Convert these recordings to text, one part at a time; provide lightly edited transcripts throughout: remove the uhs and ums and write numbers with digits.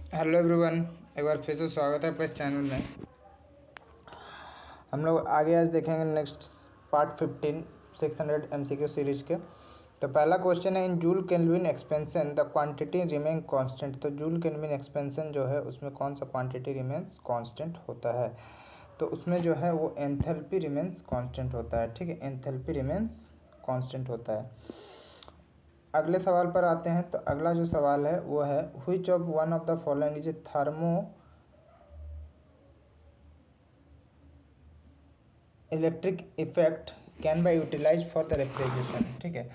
Hello everyone, एक बार फिर से स्वागत है अपने इस चैनल में। हम लोग आगे आज देखेंगे नेक्स्ट पार्ट 15 600 MCQ सीरीज के। तो पहला क्वेश्चन है, in joule Kelvin expansion the quantity remain constant. तो जूल केल्विन एक्सपेंशन जो है उसमें कौन सा क्वांटिटी रिमेन्स कांस्टेंट होता है? तो उसमें जो है वो एंथैल्पी रिमेन्स कांस्टेंट होता है। ठीक है, एंथैल्पी रिमेन्स कांस्टेंट होता है। अगले सवाल पर आते हैं। तो अगला जो सवाल है वो है, which of one of the following is thermo electric effect can be utilise for the refrigeration. ठीक है,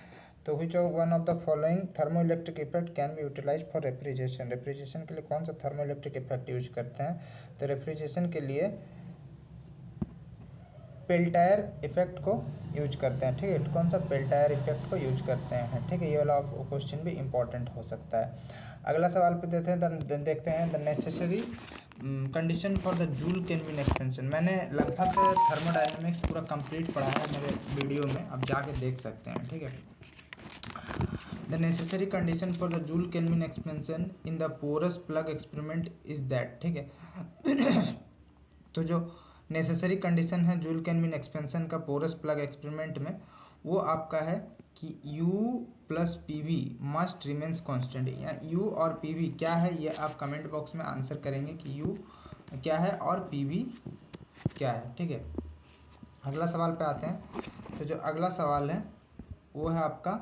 तो which of one of the following thermo electric effect can be utilise for refrigeration. Refrigeration के लिए कौन सा thermo electric effect use करते हैं? तो रेफ्रिजरेशन के लिए पेल्टायर इफेक्ट को यूज करते हैं। ठीक है, कौन सा पेल्टायर इफेक्ट को यूज करते हैं। ठीक है, ये वाला क्वेश्चन भी इंपॉर्टेंट हो सकता है। अगला सवाल पे देखते हैं the necessary condition for the Joule Kelvin expansion. मैंने लगभग थर्मोडायनेमिक्स पूरा कंप्लीट पढ़ा है मेरे वीडियो में, आप जाके देख सकते हैं। ठीक है, the necessary condition for the Joule Kelvin expansion in the porous plug experiment is that. ठीक है, तो जो नेसेसरी कंडीशन है जूल केल्विन एक्सपेंशन का पोरस प्लग एक्सपेरिमेंट में, वो आपका है कि U plus PV must remains constant. या U और PV क्या है, ये आप कमेंट बॉक्स में आंसर करेंगे कि U क्या है और PV क्या है। ठीक है, अगला सवाल पे आते हैं। तो जो अगला सवाल है वो है आपका,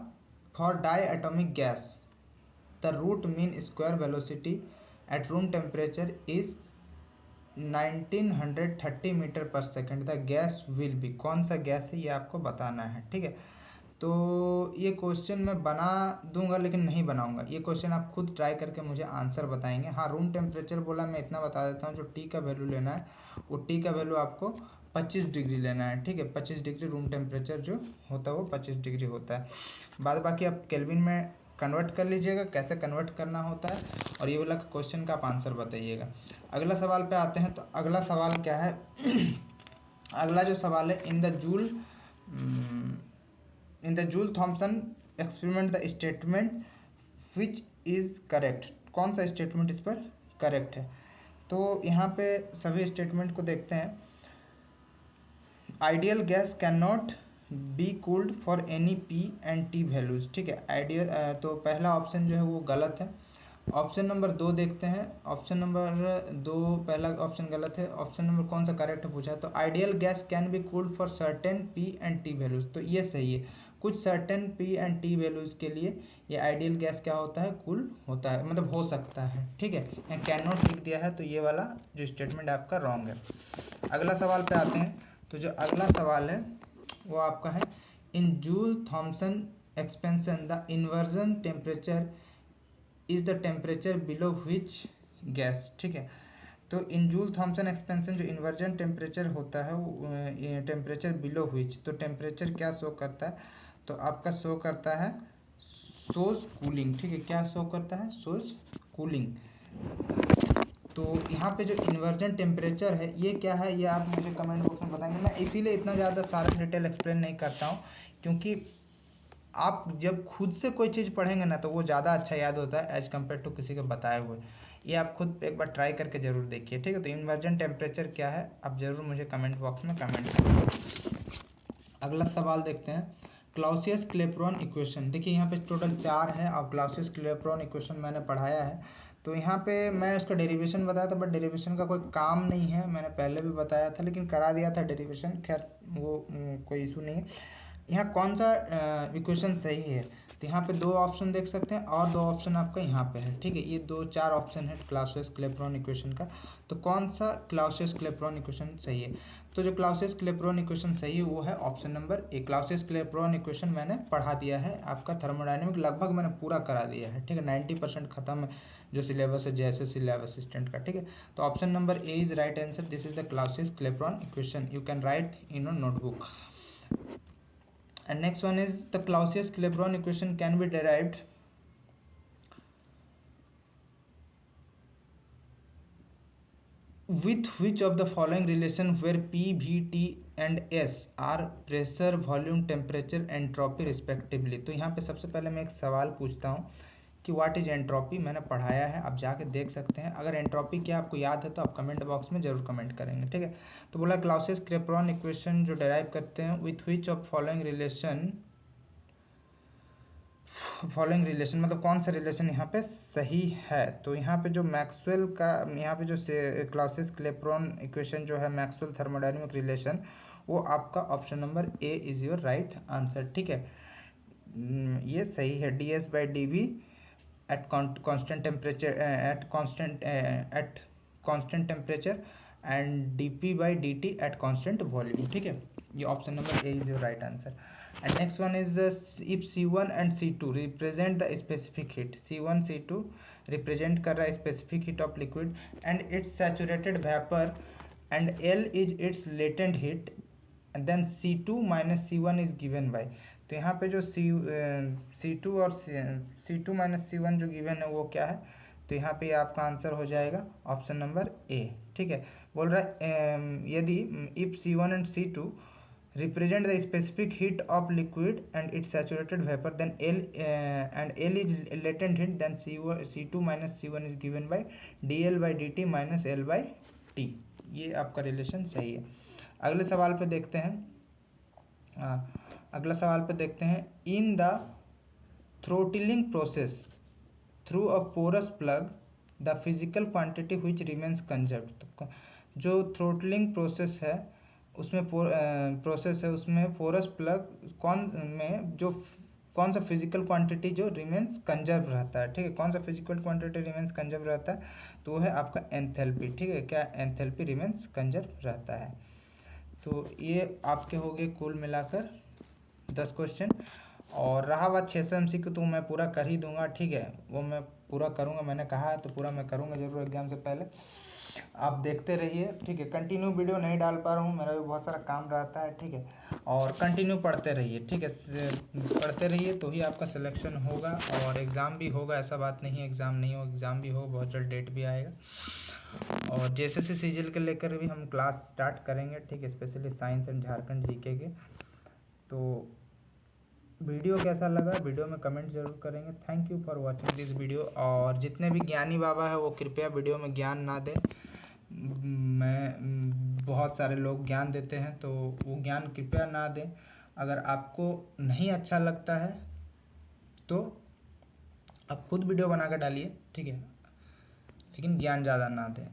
for diatomic gas the root mean square velocity at room temperature is 1930 metre per second. The gas will be, कौन सा गैस है ये आपको बताना है। ठीक है, तो ये क्वेश्चन मैं बना दूंगा लेकिन नहीं बनाऊंगा। ये क्वेश्चन आप खुद ट्राई करके मुझे आंसर बताएंगे। हाँ, रूम टेम्परेचर बोला, मैं इतना बता देता हूँ, जो टी का वैल्यू लेना है वो टी का वैल्यू आपको 25 डिग्री लेना है। ठीक है, 25 डिग्री रूम टेम्परेचर जो होता है वो 25 डिग्री होता है। बाद बाकी आप केल्विन में कन्वर्ट कर लीजिएगा, कैसे कन्वर्ट करना होता है, और ये वाला क्वेश्चन का आप आंसर बताइएगा। अगला सवाल पे आते हैं। तो अगला सवाल क्या है अगला जो सवाल है, in the joule Thompson experiment the statement which is correct. कौन सा स्टेटमेंट इस पर करेक्ट है? तो यहाँ पे सभी स्टेटमेंट को देखते हैं। Ideal gas can not be cooled for any P and T values. ठीक है, आइडियल तो पहला ऑप्शन जो है वो गलत है। ऑप्शन नंबर 2 देखते हैं। ऑप्शन नंबर 2 पहला ऑप्शन गलत है। ऑप्शन नंबर कौन सा करेक्ट पूछा है? तो ideal gas can be cooled for certain P and T values, तो ये सही है। कुछ certain P and T values के लिए ये आइडियल गैस क्या होता है, कूल होता है, मतलब हो सकता है। ठीक है, यहाँ कैन नॉट लिख दिया है, तो ये वाला जो स्टेटमेंट आपका रॉन्ग है। अगला सवाल पे आते हैं। तो जो अगला सवाल है वो आपका है, in joule Thompson expansion the inversion temperature is the temperature below which gas. ठीक है, तो इन जूल थॉम्सन एक्सपेंशन जो इन्वर्जन टेम्परेचर होता है वो टेम्परेचर बिलो व्हिच, तो टेम्परेचर क्या शो करता है? तो आपका शो करता है सोज कूलिंग। ठीक है, क्या शो करता है? सोज कूलिंग। तो यहाँ पे जो इन्वर्जन टेम्परेचर है ये क्या है, ये आप मुझे कमेंट बॉक्स में बताएंगे। मैं इसीलिए इतना ज़्यादा सारा डिटेल एक्सप्लेन नहीं करता हूँ, क्योंकि आप जब खुद से कोई चीज़ पढ़ेंगे ना तो वो ज़्यादा अच्छा याद होता है एज कम्पेयर टू किसी के बताए हुए। ये आप खुद एक बार ट्राई करके ज़रूर देखिए। ठीक है, तो इन्वर्जन टेम्परेचर क्या है आप ज़रूर मुझे कमेंट बॉक्स में कमेंट करें। अगला सवाल देखते हैं, क्लाउसियस क्लेपेरॉन इक्वेशन। देखिए यहाँ पे टोटल 4 है और क्लाउसियस क्लेपेरॉन इक्वेशन मैंने पढ़ाया है। तो यहाँ पे मैं उसका डेरिवेशन बताया था, बट डेरिवेशन का कोई काम नहीं है, मैंने पहले भी बताया था लेकिन करा दिया था डेरिवेशन। खैर वो कोई इशू नहीं है। यहाँ कौन सा इक्वेशन सही है? तो यहाँ पे 2 ऑप्शन देख सकते हैं और 2 ऑप्शन आपका यहाँ पे है। ठीक है, ये 4 ऑप्शन है क्लाउसियस क्लेपेरॉन इक्वेशन का। तो कौन सा क्लाउसियस क्लेपेरॉन इक्वेशन सही है? तो जो क्लाउसियस क्लेपेरॉन इक्वेशन सही है वो है ऑप्शन नंबर ए। क्लाउसियस क्लेपेरॉन इक्वेशन मैंने पढ़ा दिया है, आपका थर्मोडायनेमिक लगभग मैंने पूरा करा दिया है। ठीक है, 90% खत्म है जो सिलेबस है JSSC लैब असिस्टेंट का। ठीक है, तो option number A is right answer. This is the Clausius Clapeyron equation, you can write in your notebook. And next one is, the Clausius Clapeyron equation can be derived with which of the following relation where P, V, T and S are pressure, volume, temperature, entropy respectively। तो यहाँ पे सबसे पहले मैं एक सवाल पूछता हूँ कि व्हाट इज एंट्रोपी, मैंने पढ़ाया है, आप जाके देख सकते हैं। अगर एंट्रोपी क्या आपको याद है तो आप कमेंट बॉक्स में जरूर कमेंट करेंगे, ठीक है। तो बोला क्लाउसियस क्लेपेरॉन इक्वेशन जो डेराइव करते हैं with which of following relation मतलब कौन सा रिलेशन यहाँ पे सही है। तो यहाँ पे जो मैक्सवेल का, यहाँ पे जो क्लाउसियस क्लेपेरॉन इक्वेशन जो है मैक्सवेल थर्मोडायनेमिक रिलेशन, वो आपका option number A is your right answer, ठीक है। ये सही है। D S by D V at constant temperature at constant temperature and dp by dt at constant volume, ठीक है। ये option number A is your right answer. And next one is if C1 and C2 represent the specific heat, C1 C2 represent कर रहा है specific heat of liquid and its saturated vapour and L is its latent heat then C2 minus C1 is given by. तो यहाँ पे जो C2 और C2 minus C1 जो given है वो क्या है, तो यहाँ पे आपका आंसर हो जाएगा ऑप्शन नंबर ए, ठीक है। बोल रहा है यदि if C1 and C2 represent the specific heat of liquid and its saturated vapor then L is latent heat then C2 minus C1 is given by dL by dt minus L by T। ये आपका relation सही है। अगले सवाल पे देखते हैं। अगला सवाल पे देखते हैं in the throttling process through a porous plug the physical quantity which remains conserved. जो थ्रोटलिंग प्रोसेस है उसमें उसमें पोरस प्लग कौन सा फिजिकल क्वांटिटी जो रिमेन्स कंजर्व रहता है, ठीक है। कौन सा फिजिकल क्वांटिटी रिमेन्स कंजर्व रहता है, तो वो है आपका एंथैल्पी, ठीक है। क्या एंथैल्पी रिमेन्स कंजर्व रहता है। तो ये आपके हो गए कुल मिलाकर 10 क्वेश्चन। और रहा बात 600 MCQ तो मैं पूरा कर ही दूंगा, ठीक है। वो मैं पूरा करूंगा, मैंने कहा है तो पूरा मैं करूंगा जरूर एग्जाम से पहले। आप देखते रहिए, ठीक है। कंटिन्यू वीडियो नहीं डाल पा रहा हूँ, मेरा भी बहुत सारा काम रहता है, ठीक है। और कंटिन्यू पढ़ते रहिए, ठीक है। पढ़ते रहिए तो ही आपका सिलेक्शन होगा और एग्ज़ाम भी होगा। ऐसा बात नहीं है एग्ज़ाम नहीं हो, एग्ज़ाम भी हो, बहुत जल्द डेट भी आएगा। और JSS CGL के लेकर भी हम क्लास स्टार्ट करेंगे, ठीक है। Specially science and Jharkhand GK के। तो वीडियो कैसा लगा वीडियो में कमेंट जरूर करेंगे। Thank you for watching this video. और जितने भी ज्ञानी बाबा है वो कृपया वीडियो में ज्ञान ना दें। बहुत सारे लोग ज्ञान देते हैं तो वो ज्ञान कृपया ना दें। अगर आपको नहीं अच्छा लगता है तो आप खुद वीडियो बना कर डालिए, ठीक है, लेकिन ज्ञान ज़्यादा ना दें।